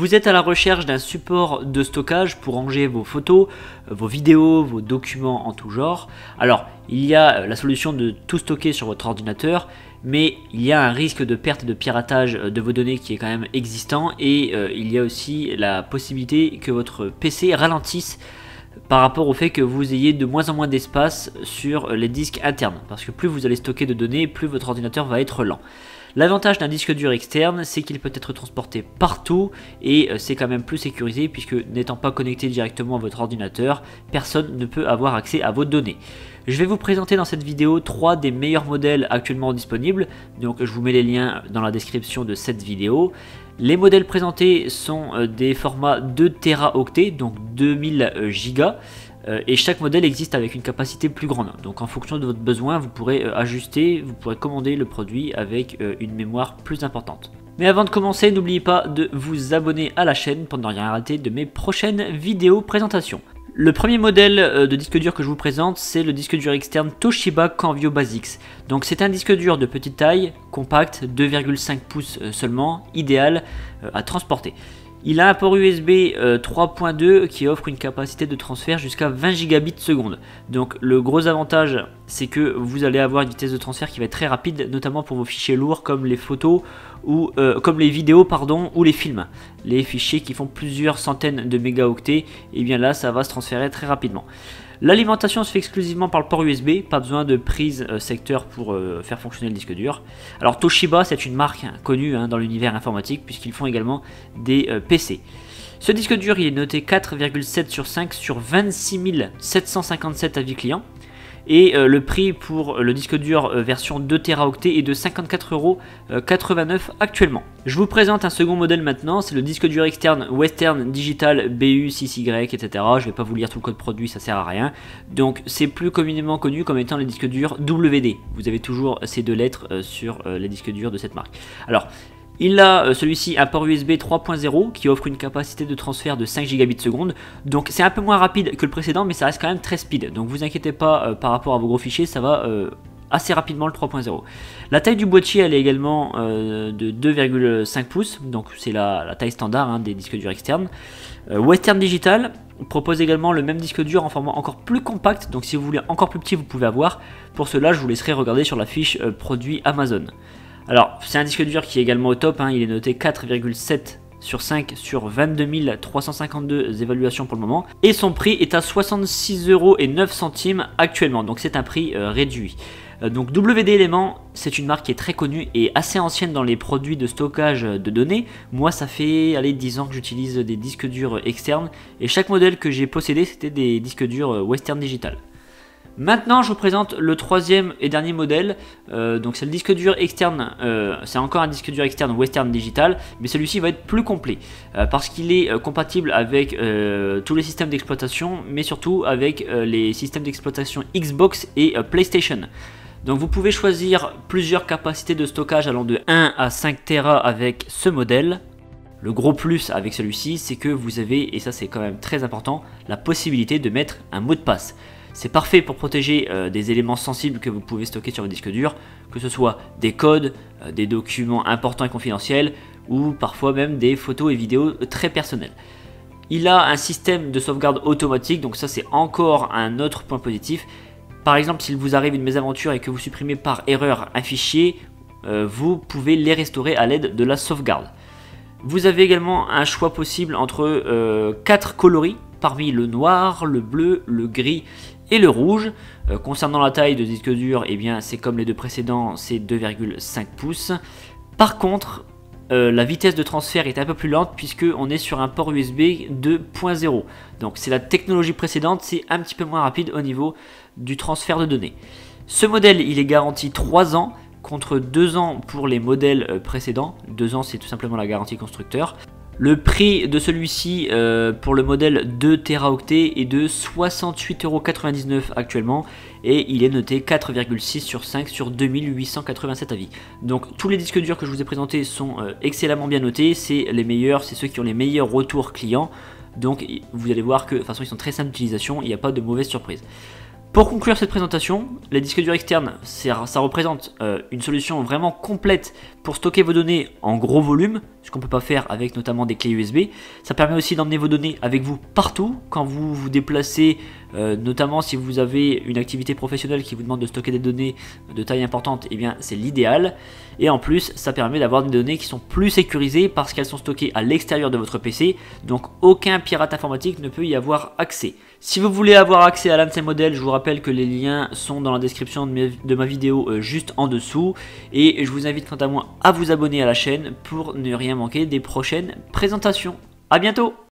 Vous êtes à la recherche d'un support de stockage pour ranger vos photos, vos vidéos, vos documents en tout genre. Alors, il y a la solution de tout stocker sur votre ordinateur, mais il y a un risque de perte et de piratage de vos données qui est quand même existant, et il y a aussi la possibilité que votre PC ralentisse par rapport au fait que vous ayez de moins en moins d'espace sur les disques internes, parce que plus vous allez stocker de données, plus votre ordinateur va être lent. L'avantage d'un disque dur externe, c'est qu'il peut être transporté partout et c'est quand même plus sécurisé, puisque n'étant pas connecté directement à votre ordinateur, personne ne peut avoir accès à vos données. Je vais vous présenter dans cette vidéo 3 des meilleurs modèles actuellement disponibles, donc je vous mets les liens dans la description de cette vidéo. Les modèles présentés sont des formats 2 Teraoctets, donc 2000 Go. Et chaque modèle existe avec une capacité plus grande. Donc en fonction de votre besoin, vous pourrez ajuster, vous pourrez commander le produit avec une mémoire plus importante. Mais avant de commencer, n'oubliez pas de vous abonner à la chaîne pour ne rien rater de mes prochaines vidéos présentations. Le premier modèle de disque dur que je vous présente, c'est le disque dur externe Toshiba Canvio Basics. Donc c'est un disque dur de petite taille, compact, 2,5 pouces seulement, idéal à transporter. Il a un port USB 3.2 qui offre une capacité de transfert jusqu'à 20 gigabits seconde. Donc le gros avantage, c'est que vous allez avoir une vitesse de transfert qui va être très rapide, notamment pour vos fichiers lourds comme les photos ou comme les vidéos ou les films. Les fichiers qui font plusieurs centaines de mégaoctets, et bien là ça va se transférer très rapidement. L'alimentation se fait exclusivement par le port USB, pas besoin de prise secteur pour faire fonctionner le disque dur. Alors Toshiba, c'est une marque connue dans l'univers informatique, puisqu'ils font également des PC. Ce disque dur, il est noté 4,7 sur 5 sur 26 757 avis clients. Et le prix pour le disque dur version 2 Teraoctets est de 54,89 € actuellement. Je vous présente un second modèle maintenant, c'est le disque dur externe Western Digital BU6Y, etc. Je ne vais pas vous lire tout le code produit, ça sert à rien. Donc c'est plus communément connu comme étant les disques durs WD. Vous avez toujours ces deux lettres sur les disques durs de cette marque. Alors, il a celui-ci un port USB 3.0 qui offre une capacité de transfert de 5 gigabits seconde. Donc c'est un peu moins rapide que le précédent, mais ça reste quand même très speed. Donc vous inquiétez pas par rapport à vos gros fichiers, ça va assez rapidement le 3.0. La taille du boîtier, elle est également de 2,5 pouces. Donc c'est la taille standard des disques durs externes. Western Digital propose également le même disque dur en format encore plus compact. Donc si vous voulez encore plus petit, vous pouvez avoir. Pour cela, je vous laisserai regarder sur la fiche produit Amazon. Alors, c'est un disque dur qui est également au top, il est noté 4,7 sur 5 sur 22 352 évaluations pour le moment. Et son prix est à 66,09 € actuellement, donc c'est un prix réduit. Donc WD Element, c'est une marque qui est très connue et assez ancienne dans les produits de stockage de données. Moi, ça fait 10 ans que j'utilise des disques durs externes, et chaque modèle que j'ai possédé, c'était des disques durs Western Digital. Maintenant, je vous présente le troisième et dernier modèle. Donc c'est le disque dur externe, c'est encore un disque dur externe Western Digital, mais celui-ci va être plus complet parce qu'il est compatible avec tous les systèmes d'exploitation, mais surtout avec les systèmes d'exploitation Xbox et PlayStation. Donc vous pouvez choisir plusieurs capacités de stockage allant de 1 à 5 Tera avec ce modèle. Le gros plus avec celui-ci, c'est que vous avez, et ça c'est quand même très important, la possibilité de mettre un mot de passe. C'est parfait pour protéger des éléments sensibles que vous pouvez stocker sur vos disques durs, que ce soit des codes, des documents importants et confidentiels, ou parfois même des photos et vidéos très personnelles. Il a un système de sauvegarde automatique, donc ça c'est encore un autre point positif. Par exemple, s'il vous arrive une mésaventure et que vous supprimez par erreur un fichier, vous pouvez les restaurer à l'aide de la sauvegarde. Vous avez également un choix possible entre 4 coloris, parmi le noir, le bleu, le gris et le rouge. Concernant la taille de disque dur, eh bien c'est comme les deux précédents, c'est 2,5 pouces. Par contre, la vitesse de transfert est un peu plus lente puisque on est sur un port USB 2.0. Donc c'est la technologie précédente, c'est un petit peu moins rapide au niveau du transfert de données. Ce modèle, il est garanti 3 ans contre 2 ans pour les modèles précédents. 2 ans, c'est tout simplement la garantie constructeur. Le prix de celui-ci pour le modèle 2 Teraoctets est de 68,99 € actuellement, et il est noté 4,6 sur 5 sur 2887 avis. Donc tous les disques durs que je vous ai présentés sont excellemment bien notés, c'est les meilleurs, c'est ceux qui ont les meilleurs retours clients. Donc vous allez voir que de toute façon ils sont très simples d'utilisation, il n'y a pas de mauvaise surprise. Pour conclure cette présentation, les disques durs externes, ça représente une solution vraiment complète pour stocker vos données en gros volume, ce qu'on ne peut pas faire avec notamment des clés USB. Ça permet aussi d'emmener vos données avec vous partout quand vous vous déplacez, notamment si vous avez une activité professionnelle qui vous demande de stocker des données de taille importante, et bien c'est l'idéal. Et en plus, ça permet d'avoir des données qui sont plus sécurisées parce qu'elles sont stockées à l'extérieur de votre PC, donc aucun pirate informatique ne peut y avoir accès. Si vous voulez avoir accès à l'un de ces modèles, je vous rappelle que les liens sont dans la description de ma vidéo juste en dessous. Et je vous invite quant à moi à vous abonner à la chaîne pour ne rien manquer des prochaines présentations. A bientôt!